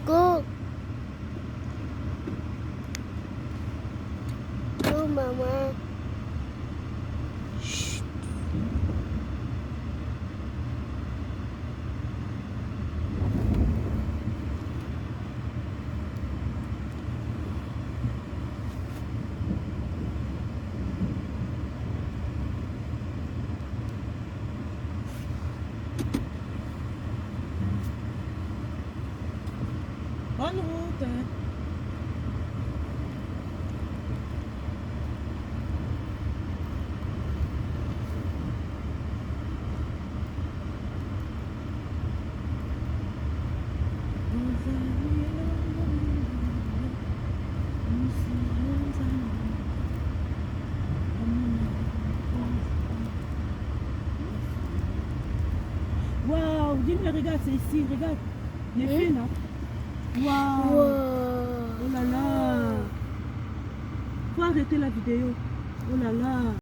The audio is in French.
Go. Go, maman. Chut. Bonne route. Waouh, dis-moi, regarde, c'est ici, regarde. Les filles, là. Waouh. Wow. Oh là là. Faut arrêter la vidéo. Oh là là.